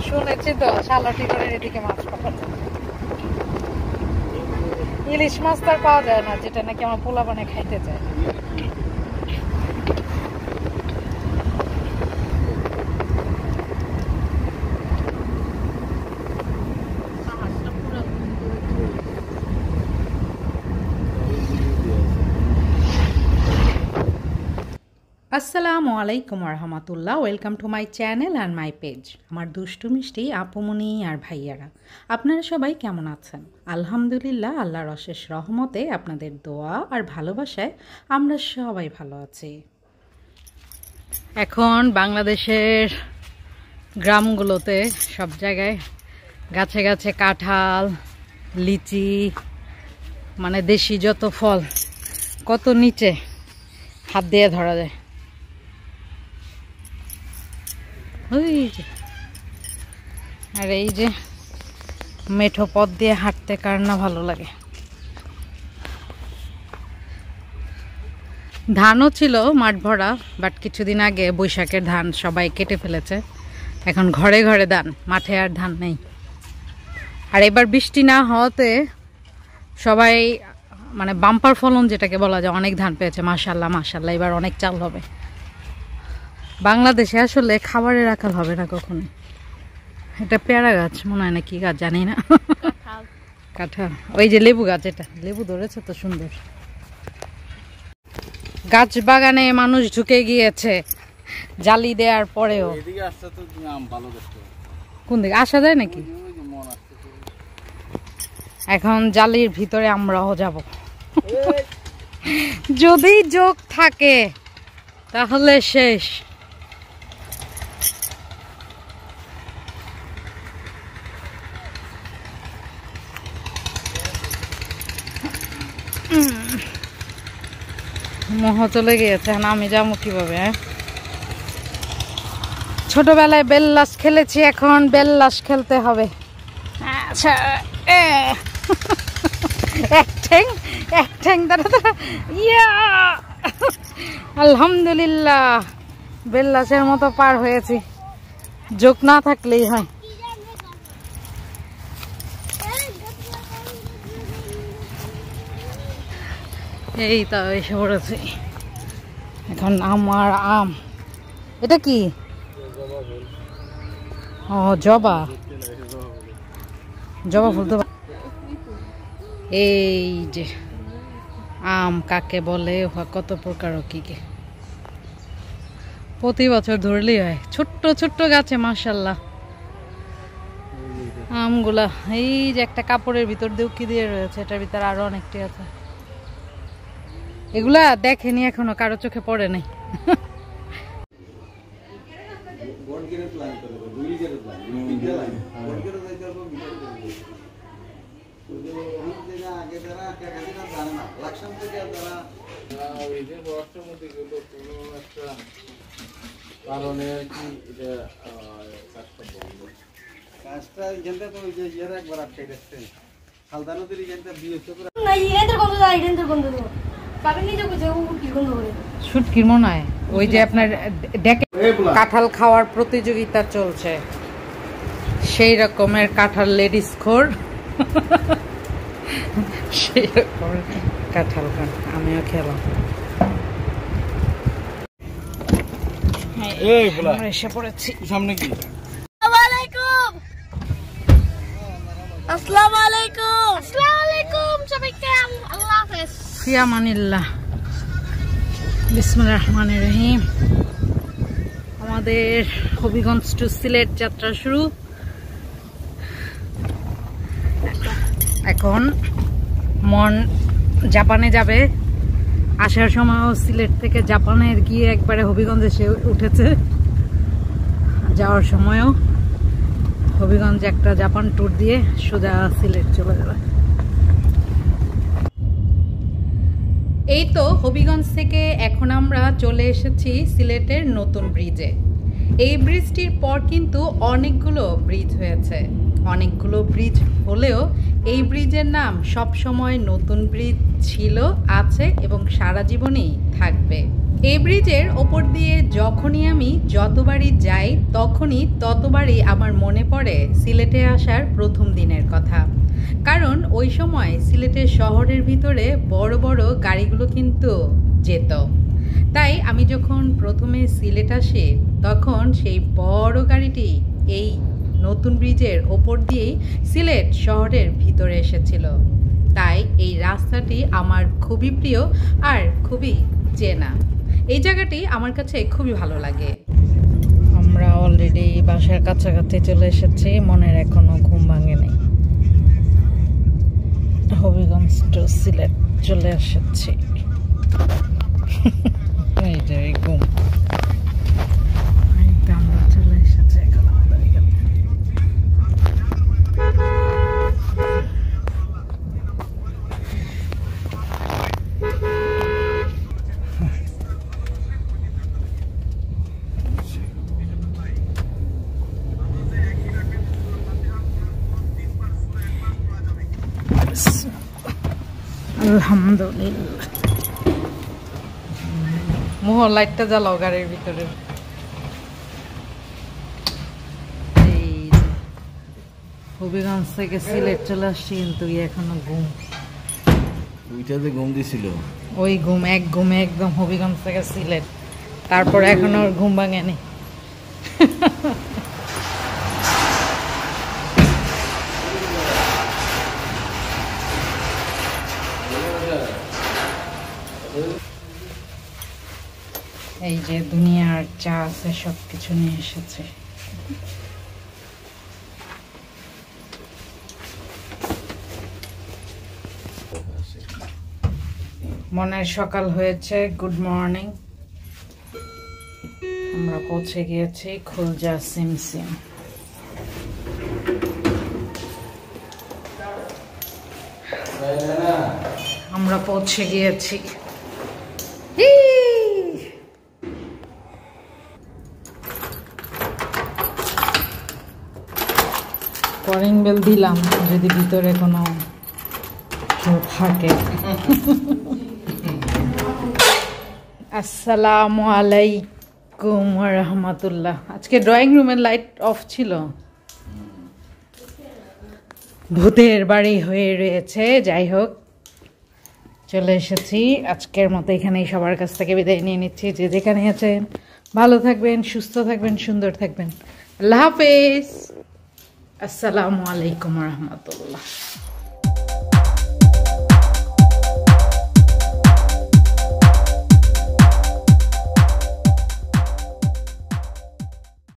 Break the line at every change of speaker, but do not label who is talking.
শুনেছি তো শালটি করে এদিকে মাছ পাওয়া যায়, ইলিশ মাছ তো আর পাওয়া যায় না, যেটা নাকি আমার পোলা বানিয়ে খাইতে চায়। আসসালামু আলাইকুম রহমতুল্লাহ, welcome to my channel and my page. আমার দুষ্টু মিষ্টি আপুমনি আর ভাইয়ারা, আপনারা সবাই কেমন আছেন? আলহামদুলিল্লাহ, আল্লাহর অশেষ রহমতে আপনাদের দোয়া আর ভালোবাসায় আমরা সবাই ভালো আছি। এখন বাংলাদেশের গ্রামগুলোতে সব জায়গায় গাছে গাছে কাঁঠাল, লিচি, মানে দেশি যত ফল কত নিচে হাত দিয়ে ধরা যায়। আর এই যে মেঠো পথ দিয়ে হাঁটতে কার না ভালো লাগে। ধানও ছিল মাঠ ভরা, বাট কিছুদিন আগে বৈশাখের ধান সবাই কেটে ফেলেছে, এখন ঘরে ঘরে ধান, মাঠে আর ধান নেই। আর এবার বৃষ্টি না হওয়াতে সবাই মানে বাম্পার ফলন যেটাকে বলা যায়, অনেক ধান পেয়েছে। মাশাল্লাহ মাশাল্লাহ, এবার অনেক চাল হবে। বাংলাদেশে আসলে খাবারের আকাল হবে না কখনো। এটা পেয়ারা গাছ মনে হয় না, কি গাছ জানি না, কাঁঠাল। ওই যে লেবু গাছ, এটা লেবু ধরেছে তো সুন্দর। গাছ বাগানে মানুষ ঢুকে গিয়েছে জালি দেওয়ার পরেও। কোন দিকে আসা যায় নাকি? এখন জালির ভিতরে আমরাও যাব, যদি যোগ থাকে তাহলে শেষ। মোহ চলে গিয়েছে, আমি যাবো কিভাবে? ছোটবেলায় বেল্লাস খেলেছি, এখন বেল্লাস খেলতে হবে। আচ্ছা, এক ঠ্যাং দাঁড়া, ইয়া আলহামদুলিল্লাহ, বেল্লাসের মতো পার হয়েছি। যোগ না থাকলেই হয়। এই তো এসে পড়েছি এখন। আমার আম, এটা কি? ও জবা, জবা ফুল তো। এই যে আম কাকে বলে, কত প্রকার, কি কি প্রতি বছর ধরলেই হয়। ছোট্ট ছোট্ট গাছে মাশাল্লাহ আমগুলা। এই যে একটা কাপড়ের ভিতর দিয়ে উকি দিয়ে রয়েছে, এটার ভিতরে আরো অনেকটি আছে। এগুলা দেখেনি এখনো, কারো চোখে পড়ে নাই। শুটকির মনে হয় ওই যে আপনার কাঁঠাল খাওয়ার প্রতিযোগিতা চলছে, সেই রকমের কাঁঠাল লেডিস খোর, সেই রকমের কাঁঠাল খান। আমিও খেলাম। এসে পড়েছি সামনে। কি আসসালামু আলাইকুম, আসসালামু আলাইকুম সবাইকে, আল্লাহ হাফেজ, ফি আমানিল্লাহ, বিসমিল্লাহির রহমানির রহিম। আমাদের হবিগঞ্জ টু সিলেট যাত্রা শুরু। এখন মন জাপানে যাবে। আসার সময়ও সিলেট থেকে জাপানে গিয়ে একবারে হবিগঞ্জে এসে উঠেছে। যাওয়ার সময়ও হবিগঞ্জে একটা জাপান ট্যুর দিয়ে সোজা সিলেট চলে যাবে। এই তো হবিগঞ্জ থেকে এখন আমরা চলে এসেছি সিলেটের নতুন ব্রিজে। এই ব্রিজটির পর কিন্তু অনেকগুলো ব্রিজ হয়েছে। অনেকগুলো ব্রিজ হলেও এই ব্রিজের নাম সব সময় নতুন ব্রিজ ছিল, আছে এবং সারা জীবনই থাকবে। এই ব্রিজের ওপর দিয়ে যখনই আমি যতবারই যাই ততবারই আমার মনে পড়ে সিলেটে আসার প্রথম দিনের কথা। কারণ ওই সময় সিলেটের শহরের ভিতরে বড় বড় গাড়িগুলো কিন্তু যেত। তাই আমি যখন প্রথমে সিলেট আসি তখন সেই বড় গাড়িটি এই নতুন ব্রিজের ওপর দিয়েই সিলেট শহরের ভিতরে এসেছিল। তাই এই রাস্তাটি আমার খুবই প্রিয় আর খুবই চেনা। এই জায়গাটি আমার কাছে খুবই ভালো লাগে। আমরা অলরেডি বাসার কাছাকাছি চলে এসেছি, মনের এখনো ঘুম ভাঙেনি। হবিগঞ্জ টু সিলেট চলে এসেছি। এই যে ঘুম আমরা চলে এসেছি এখন আমাদের এখানে। আলহামদুলিল্লাহ। মোহ লাইটটা জ্বালাও গাড়ির ভিতরে। হবিগঞ্জ থেকে সিলেট চলে আসছি কিন্তু এখনো ঘুম।
ওইটাতে ঘুম দিছিল,
ওই ঘুম এক ঘুমে একদম হবিগঞ্জ থেকে সিলেট, তারপরে এখনো ঘুম ভাঙেনি। এই যে দুনিয়ার চা আছে সবকিছু নিয়ে এসেছে। মনের সকাল হয়েছে। Good morning. আমরা পৌঁছে গিয়েছি খুলজা সিমসিম। আমরা পৌঁছে গিয়েছি। কলিং বেল দিলাম যদি ভিতরে কোনো কেউ থাকে। আসসালামু আলাইকুম ওয়া রাহমাতুল্লাহ। আজকে ড্রয়িং রুমের লাইট অফ ছিল, ভূতের বাড়ি হয়ে রয়েছে। যাই হোক, চলে এসেছি। আজকের মতো এখানেই সবার কাছ থেকে বিদায় নিয়ে নিচ্ছি। যে যেখানে আছেন ভালো থাকবেন, সুস্থ থাকবেন, সুন্দর থাকবেন। আল্লাহ হাফেজ। আসসালামু আলাইকুম ওয়া রাহমাতুল্লাহ।